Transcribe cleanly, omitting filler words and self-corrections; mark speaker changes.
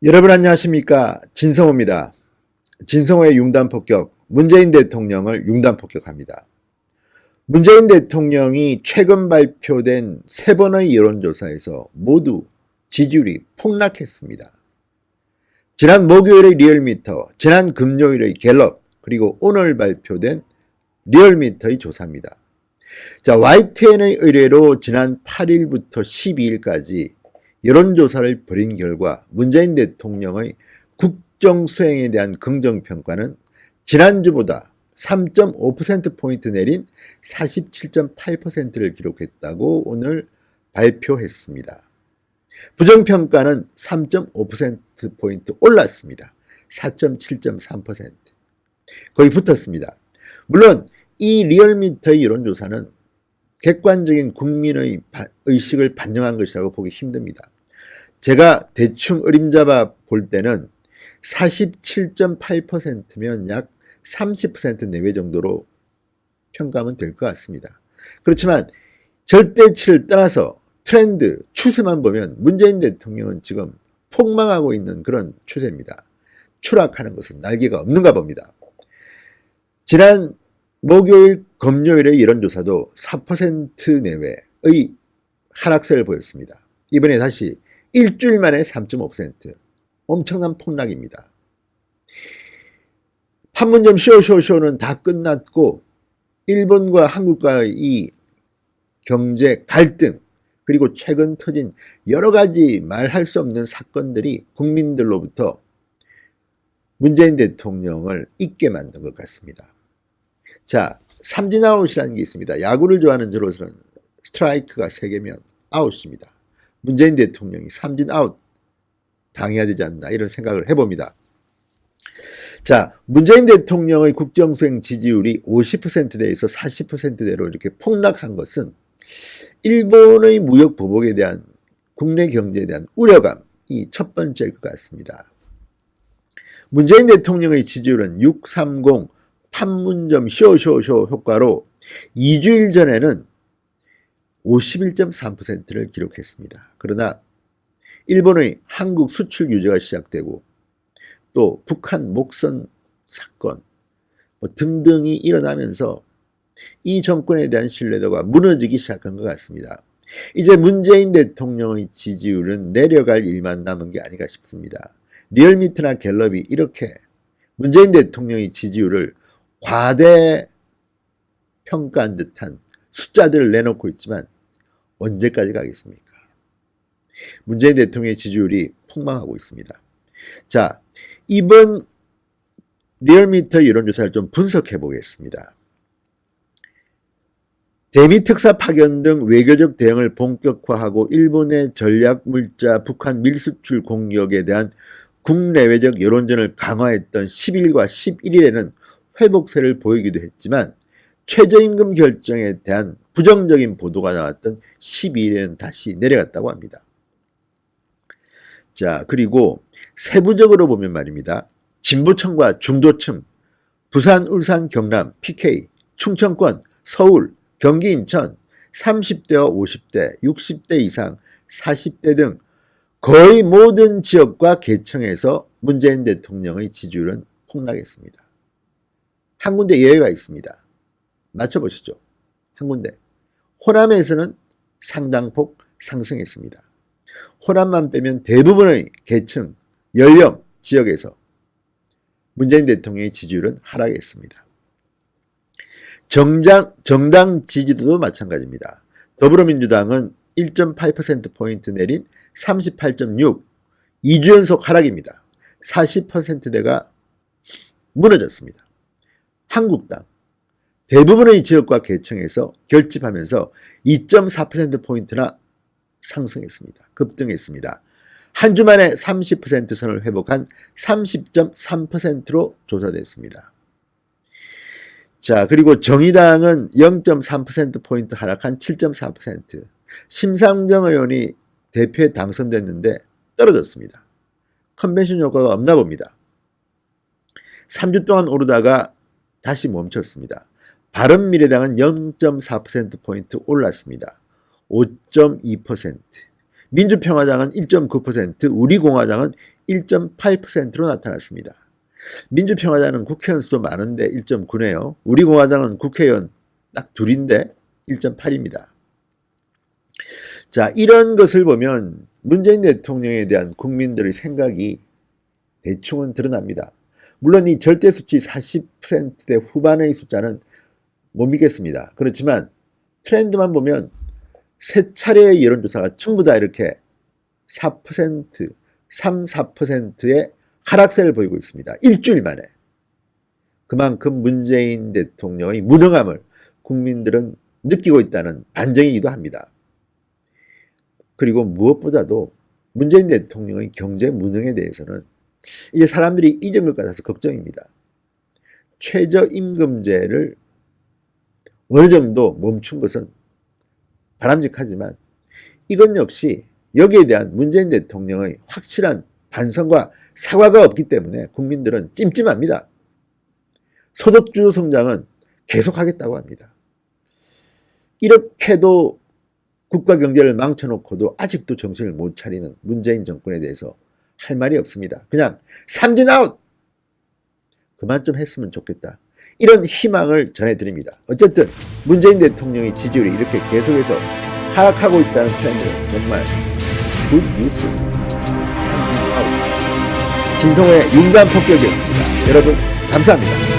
Speaker 1: 여러분 안녕하십니까? 진성호입니다. 진성호의 융단폭격, 문재인 대통령을 융단폭격합니다. 문재인 대통령이 최근 발표된 3번의 여론조사에서 모두 지지율이 폭락했습니다. 지난 목요일의 리얼미터, 지난 금요일의 갤럽, 그리고 오늘 발표된 리얼미터의 조사입니다. 자, YTN의 의뢰로 지난 8일부터 12일까지 여론조사를 벌인 결과 문재인 대통령의 국정수행에 대한 긍정평가는 지난주보다 3.5%포인트 내린 47.8%를 기록했다고 오늘 발표했습니다. 부정평가는 3.5%포인트 올랐습니다. 4.7.3%. 거의 붙었습니다. 물론 이 리얼미터의 여론조사는 객관적인 국민의 의식을 반영한 것이라고 보기 힘듭니다. 제가 대충 어림잡아 볼 때는 47.8%면 약 30% 내외 정도로 평가하면 될 것 같습니다. 그렇지만 절대치를 떠나서 트렌드, 추세만 보면 문재인 대통령은 지금 폭망하고 있는 그런 추세입니다. 추락하는 것은 날개가 없는가 봅니다. 지난 목요일, 금요일의 여론조사도 4% 내외의 하락세를 보였습니다. 이번에 다시 일주일 만에 3.5%. 엄청난 폭락입니다. 판문점 쇼는 다 끝났고 일본과 한국과의 이 경제 갈등 그리고 최근 터진 여러 가지 말할 수 없는 사건들이 국민들로부터 문재인 대통령을 잊게 만든 것 같습니다. 자, 삼진아웃이라는 게 있습니다. 야구를 좋아하는 저로서는 스트라이크가 3개면 아웃입니다. 문재인 대통령이 삼진아웃 당해야 되지 않나 이런 생각을 해봅니다. 자, 문재인 대통령의 국정수행 지지율이 50%대에서 40%대로 이렇게 폭락한 것은 일본의 무역 보복에 대한 국내 경제에 대한 우려감이 첫 번째일 것 같습니다. 문재인 대통령의 지지율은 630 판문점 쇼 효과로 2주일 전에는 51.3%를 기록했습니다. 그러나 일본의 한국 수출 규제가 시작되고 또 북한 목선 사건 등등이 일어나면서 이 정권에 대한 신뢰도가 무너지기 시작한 것 같습니다. 이제 문재인 대통령의 지지율은 내려갈 일만 남은 게 아닌가 싶습니다. 리얼미터나 갤럽이 이렇게 문재인 대통령의 지지율을 과대 평가한 듯한 숫자들을 내놓고 있지만 언제까지 가겠습니까? 문재인 대통령의 지지율이 폭망하고 있습니다. 자, 이번 리얼미터 여론조사를 좀 분석해 보겠습니다. 대미 특사 파견 등 외교적 대응을 본격화하고 일본의 전략 물자 북한 밀수출 공격에 대한 국내외적 여론전을 강화했던 10일과 11일에는 회복세를 보이기도 했지만 최저임금 결정에 대한 부정적인 보도가 나왔던 12일에는 다시 내려갔다고 합니다. 자, 그리고 세부적으로 보면 말입니다. 진보층과 중도층, 부산, 울산, 경남, PK, 충청권, 서울, 경기, 인천, 30대와 50대, 60대 이상, 40대 등 거의 모든 지역과 계층에서 문재인 대통령의 지지율은 폭락했습니다. 한 군데 예외가 있습니다. 맞춰보시죠. 한 군데. 호남에서는 상당폭 상승했습니다. 호남만 빼면 대부분의 계층, 연령, 지역에서 문재인 대통령의 지지율은 하락했습니다. 정당 지지도도 마찬가지입니다. 더불어민주당은 1.8%포인트 내린 38.6, 2주 연속 하락입니다. 40%대가 무너졌습니다. 한국당 대부분의 지역과 계층에서 결집하면서 2.4%포인트나 상승했습니다. 급등했습니다. 한 주 만에 30% 선을 회복한 30.3%로 조사됐습니다. 자, 그리고 정의당은 0.3%포인트 하락한 7.4%. 심상정 의원이 대표에 당선됐는데 떨어졌습니다. 컨벤션 효과가 없나 봅니다. 3주 동안 오르다가 다시 멈췄습니다. 바른미래당은 0.4%포인트 올랐습니다. 5.2%. 민주평화당은 1.9%, 우리공화당은 1.8%로 나타났습니다. 민주평화당은 국회의원 수도 많은데 1.9네요. 우리 공화당은 국회의원 딱 둘인데 1.8입니다. 자, 이런 것을 보면 문재인 대통령에 대한 국민들의 생각이 대충은 드러납니다. 물론 이 절대수치 40%대 후반의 숫자는 못 믿겠습니다. 그렇지만 트렌드만 보면 세 차례의 여론조사가 전부 다 이렇게 4%, 3, 4%의 하락세를 보이고 있습니다. 일주일 만에. 그만큼 문재인 대통령의 무능함을 국민들은 느끼고 있다는 반증이기도 합니다. 그리고 무엇보다도 문재인 대통령의 경제 무능에 대해서는 이제 사람들이 잊은 것 같아서 걱정입니다. 최저임금제를 어느 정도 멈춘 것은 바람직하지만 이건 역시 여기에 대한 문재인 대통령의 확실한 반성과 사과가 없기 때문에 국민들은 찜찜합니다. 소득주도 성장은 계속하겠다고 합니다. 이렇게도 국가 경제를 망쳐놓고도 아직도 정신을 못 차리는 문재인 정권에 대해서 할 말이 없습니다. 그냥 삼진 아웃! 그만 좀 했으면 좋겠다. 이런 희망을 전해드립니다. 어쨌든 문재인 대통령의 지지율이 이렇게 계속해서 하락하고 있다는 트렌드는 정말 굿 뉴스입니다. 삼진 아웃. 진성호의 융단 폭격이었습니다. 여러분 감사합니다.